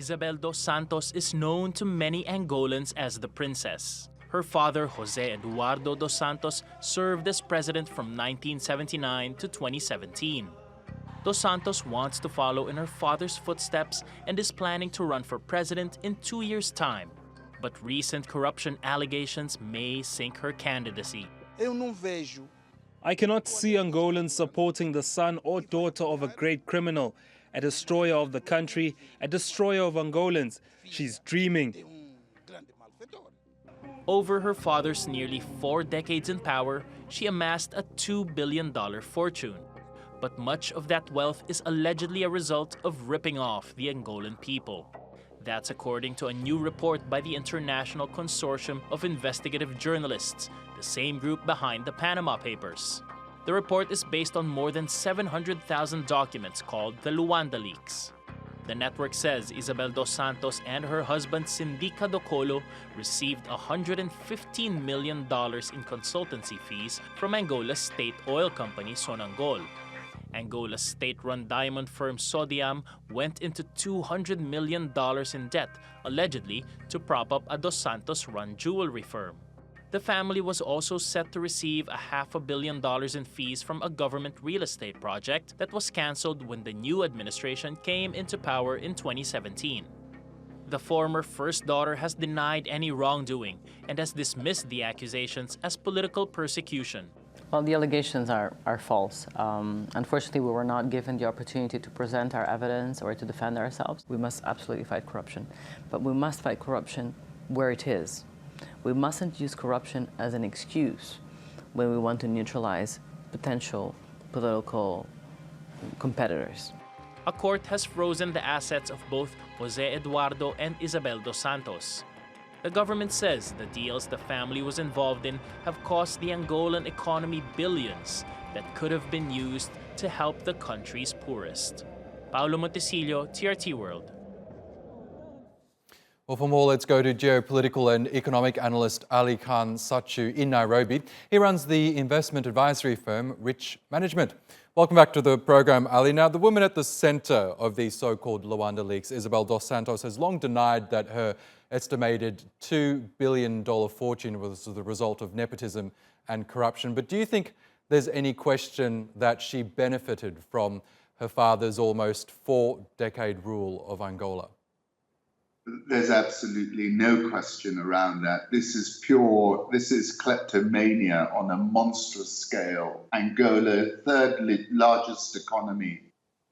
Isabel dos Santos is known to many Angolans as the princess. Her father, Jose Eduardo dos Santos, served as president from 1979 to 2017. Dos Santos wants to follow in her father's footsteps and is planning to run for president in 2 years' time. But recent corruption allegations may sink her candidacy. I cannot see Angolans supporting the son or daughter of a great criminal, a destroyer of the country, a destroyer of Angolans. She's dreaming. Over her father's nearly 4 decades in power, she amassed a $2 billion fortune. But much of that wealth is allegedly a result of ripping off the Angolan people. That's according to a new report by the International Consortium of Investigative Journalists, the same group behind the Panama Papers. The report is based on more than 700,000 documents called the Luanda Leaks. The network says Isabel dos Santos and her husband Sindica Docolo received $115 million in consultancy fees from Angola's state oil company Sonangol. Angola's state-run diamond firm Sodiam went into $200 million in debt, allegedly to prop up a Dos Santos-run jewelry firm. The family was also set to receive $500 million in fees from a government real estate project that was cancelled when the new administration came into power in 2017. The former first daughter has denied any wrongdoing and has dismissed the accusations as political persecution. Well, the allegations are false. Unfortunately, we were not given the opportunity to present our evidence or to defend ourselves. We must absolutely fight corruption, but we must fight corruption where it is. We mustn't use corruption as an excuse when we want to neutralize potential political competitors. A court has frozen the assets of both Jose Eduardo and Isabel dos Santos. The government says the deals the family was involved in have cost the Angolan economy billions that could have been used to help the country's poorest. Paolo Montecillo, TRT World. Well, for more, let's go to geopolitical and economic analyst Aly Khan Satchu in Nairobi. He runs the investment advisory firm Rich Management. Welcome back to the program, Ali. Now, the woman at the centre of these so-called Luanda leaks, Isabel dos Santos, has long denied that her estimated $2 billion fortune was the result of nepotism and corruption. But do you think there's any question that she benefited from her father's almost 4-decade rule of Angola? There's absolutely no question around that. This is kleptomania on a monstrous scale. Angola, third largest economy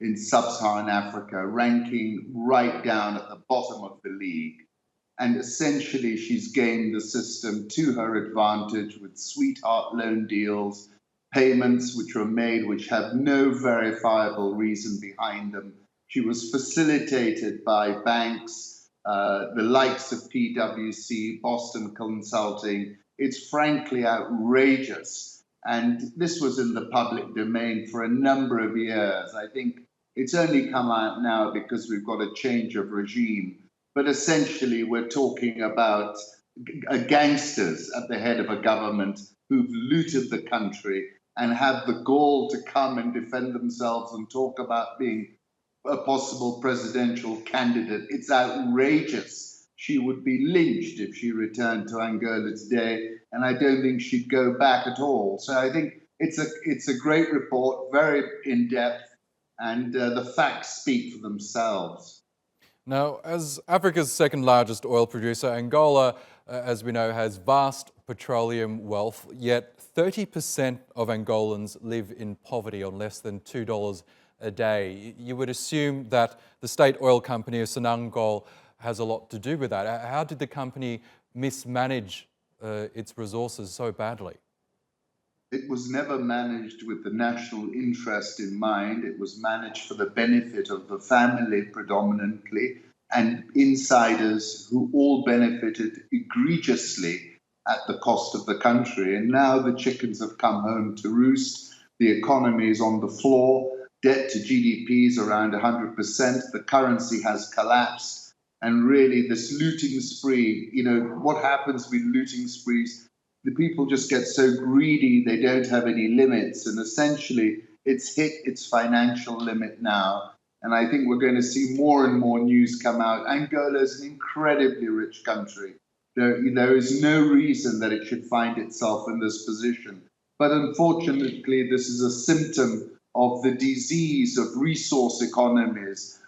in sub-Saharan Africa, ranking right down at the bottom of the league. And essentially, she's gained the system to her advantage with sweetheart loan deals, payments which were made which have no verifiable reason behind them. She was facilitated by banks, the likes of PwC, Boston Consulting. It's frankly outrageous. And this was in the public domain for a number of years. I think it's only come out now because we've got a change of regime. But essentially, we're talking about gangsters at the head of a government who've looted the country and have the gall to come and defend themselves and talk about being a possible presidential candidate. It's outrageous. She would be lynched if she returned to Angola today, and I don't think she'd go back at all. So I think it's a great report, very in-depth, and the facts speak for themselves. Now, as Africa's second largest oil producer, Angola, as we know, has vast petroleum wealth, yet 30% of Angolans live in poverty on less than $2 a day. You would assume that the state oil company of Sonangol has a lot to do with that. How did the company mismanage its resources so badly? It was never managed with the national interest in mind. It was managed for the benefit of the family predominantly and insiders who all benefited egregiously at the cost of the country. And now the chickens have come home to roost. The economy is on the floor. Debt to GDP is around 100%. The currency has collapsed. And really this looting spree, what happens with looting sprees? The people just get so greedy, they don't have any limits. And essentially, it's hit its financial limit now. And I think we're going to see more and more news come out. Angola is an incredibly rich country. There is no reason that it should find itself in this position. But unfortunately, this is a symptom of the disease of resource economies,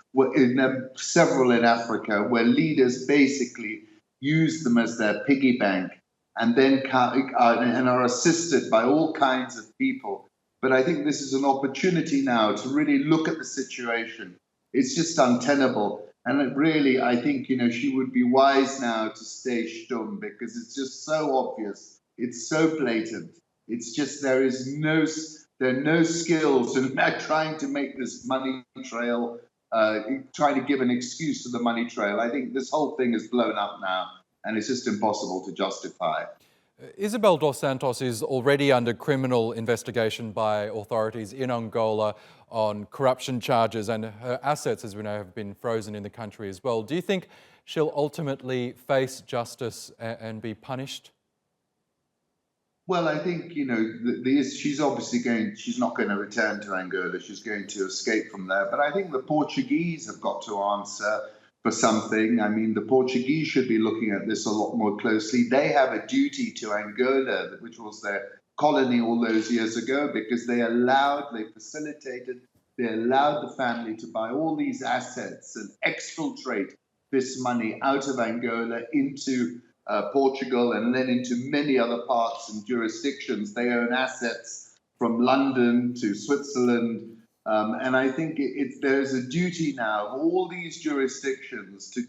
several in Africa, where leaders basically use them as their piggy bank and then and are assisted by all kinds of people. But I think this is an opportunity now to really look at the situation. It's just untenable. And really, I think, she would be wise now to stay stum, because it's just so obvious. It's so blatant. It's just there are no skills in trying to make this money trail, trying to give an excuse to the money trail. I think this whole thing is blown up now, and it's just impossible to justify. Isabel dos Santos is already under criminal investigation by authorities in Angola on corruption charges, and her assets, as we know, have been frozen in the country as well. Do you think she'll ultimately face justice and be punished? Well, I think, she's obviously she's not going to return to Angola. She's going to escape from there. But I think the Portuguese have got to answer for something. I mean, the Portuguese should be looking at this a lot more closely. They have a duty to Angola, which was their colony all those years ago, because they allowed the family to buy all these assets and exfiltrate this money out of Angola into Portugal and then into many other parts and jurisdictions. They own assets from London to Switzerland. And I think there's a duty now of all these jurisdictions to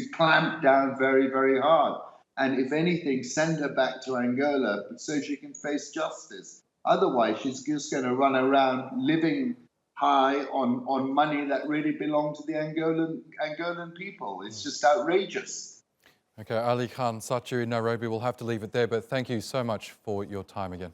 clamp down very, very hard. And if anything, send her back to Angola so she can face justice. Otherwise, she's just going to run around living high on money that really belonged to the Angolan people. It's just outrageous. Okay, Aly Khan Satchu in Nairobi. We'll have to leave it there, but thank you so much for your time again.